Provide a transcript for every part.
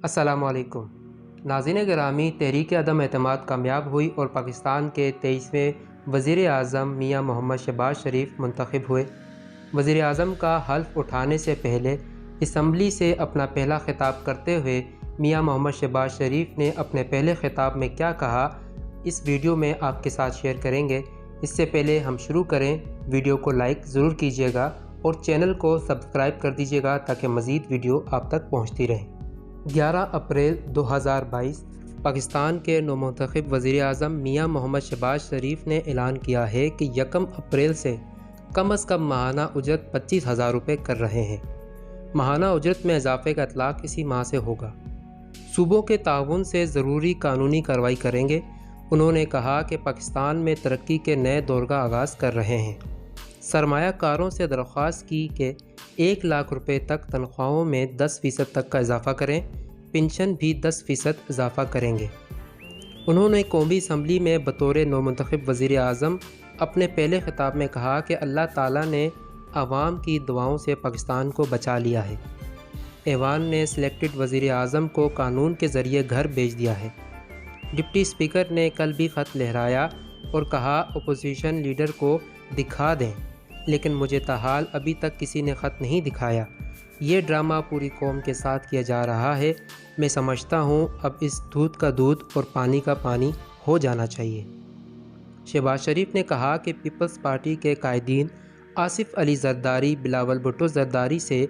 السلام علیکم ناظرین گرامی، تحریک عدم اعتماد کامیاب ہوئی اور پاکستان کے 23ویں وزیر اعظم میاں محمد شہباز شریف منتخب ہوئے۔ وزیر اعظم کا حلف اٹھانے سے پہلے اسمبلی سے اپنا پہلا خطاب کرتے ہوئے میاں محمد شہباز شریف نے اپنے پہلے خطاب میں کیا کہا، اس ویڈیو میں آپ کے ساتھ شیئر کریں گے۔ اس سے پہلے ہم شروع کریں، ویڈیو کو لائک ضرور کیجیے گا اور چینل کو سبسکرائب کر دیجیے گا تاکہ مزید ویڈیو آپ تک پہنچتی رہیں۔ 11 اپریل 2022 پاکستان کے نومنتخب وزیر اعظم میاں محمد شہباز شریف نے اعلان کیا ہے کہ 1 اپریل سے کم از کم ماہانہ اجرت 25,000 روپے کر رہے ہیں۔ ماہانہ اجرت میں اضافے کا اطلاق اسی ماہ سے ہوگا۔ صوبوں کے تعاون سے ضروری قانونی کارروائی کریں گے۔ انہوں نے کہا کہ پاکستان میں ترقی کے نئے دور کا آغاز کر رہے ہیں۔ سرمایہ کاروں سے درخواست کی کہ 1 لاکھ روپے تک تنخواہوں میں 10% تک کا اضافہ کریں، پنشن بھی 10% اضافہ کریں گے۔ انہوں نے قومی اسمبلی میں بطور نومنتخب وزیر اعظم اپنے پہلے خطاب میں کہا کہ اللہ تعالیٰ نے عوام کی دعاؤں سے پاکستان کو بچا لیا ہے۔ ایوان نے سلیکٹڈ وزیر اعظم کو قانون کے ذریعے گھر بھیج دیا ہے۔ ڈپٹی اسپیکر نے کل بھی خط لہرایا اور کہا اپوزیشن لیڈر کو دکھا دیں، لیکن مجھے تاحال ابھی تک کسی نے خط نہیں دکھایا۔ یہ ڈرامہ پوری قوم کے ساتھ کیا جا رہا ہے۔ میں سمجھتا ہوں اب اس دودھ کا دودھ اور پانی کا پانی ہو جانا چاہیے۔ شہباز شریف نے کہا کہ پیپلز پارٹی کے قائدین آصف علی زرداری، بلاول بھٹو زرداری سے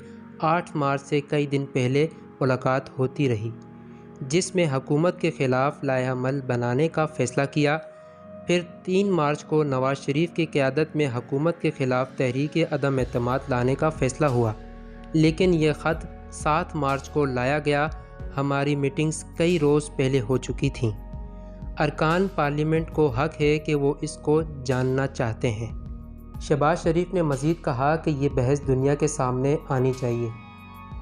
8 مارچ سے کئی دن پہلے ملاقات ہوتی رہی، جس میں حکومت کے خلاف لائحہ عمل بنانے کا فیصلہ کیا۔ پھر 3 مارچ کو نواز شریف کی قیادت میں حکومت کے خلاف تحریک عدم اعتماد لانے کا فیصلہ ہوا، لیکن یہ خط 7 مارچ کو لایا گیا۔ ہماری میٹنگز کئی روز پہلے ہو چکی تھیں۔ ارکان پارلیمنٹ کو حق ہے کہ وہ اس کو جاننا چاہتے ہیں۔ شہباز شریف نے مزید کہا کہ یہ بحث دنیا کے سامنے آنی چاہیے۔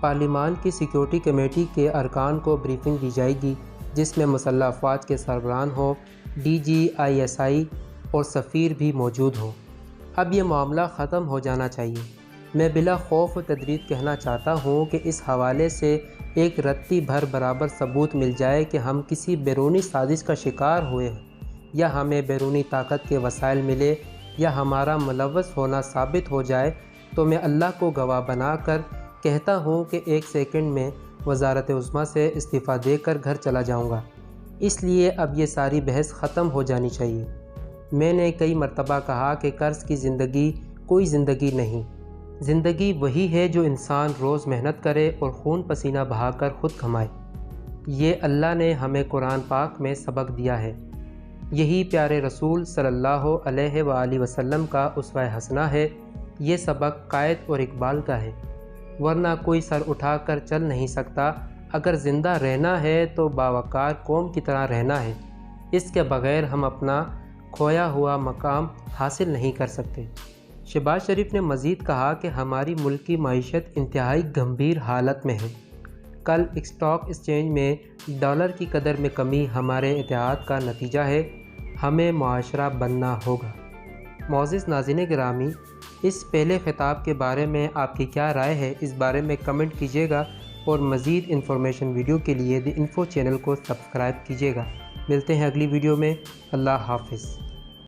پارلیمان کی سیکیورٹی کمیٹی کے ارکان کو بریفنگ دی جائے گی، جس میں مسلح افواج کے سربراہان ہوں، DGI اور سفیر بھی موجود ہوں۔ اب یہ معاملہ ختم ہو جانا چاہیے۔ میں بلا خوف و تردید کہنا چاہتا ہوں کہ اس حوالے سے ایک رتی بھر برابر ثبوت مل جائے کہ ہم کسی بیرونی سازش کا شکار ہوئے ہیں، یا ہمیں بیرونی طاقت کے وسائل ملے، یا ہمارا ملوث ہونا ثابت ہو جائے، تو میں اللہ کو گواہ بنا کر کہتا ہوں کہ 1 سیکنڈ میں وزارت عظمیٰ سے استعفیٰ دے کر گھر چلا جاؤں گا۔ اس لیے اب یہ ساری بحث ختم ہو جانی چاہیے۔ میں نے کئی مرتبہ کہا کہ قرض کی زندگی کوئی زندگی نہیں۔ زندگی وہی ہے جو انسان روز محنت کرے اور خون پسینہ بہا کر خود کمائے۔ یہ اللہ نے ہمیں قرآن پاک میں سبق دیا ہے۔ یہی پیارے رسول صلی اللہ علیہ وآلہ وسلم کا اسوہ حسنہ ہے۔ یہ سبق قائد اور اقبال کا ہے، ورنہ کوئی سر اٹھا کر چل نہیں سکتا۔ اگر زندہ رہنا ہے تو باوقار قوم کی طرح رہنا ہے۔ اس کے بغیر ہم اپنا کھویا ہوا مقام حاصل نہیں کر سکتے۔ شہباز شریف نے مزید کہا کہ ہماری ملک کی معیشت انتہائی گمبھیر حالت میں ہے۔ کل اسٹاک ایکسچینج میں ڈالر کی قدر میں کمی ہمارے اتحاد کا نتیجہ ہے۔ ہمیں معاشرہ بننا ہوگا۔ معزز ناظرین گرامی، اس پہلے خطاب کے بارے میں آپ کی کیا رائے ہے، اس بارے میں کمنٹ کیجیے گا اور مزید انفارمیشن ویڈیو کے لیے دی انفو چینل کو سبسکرائب کیجیے گا۔ ملتے ہیں اگلی ویڈیو میں۔ اللہ حافظ۔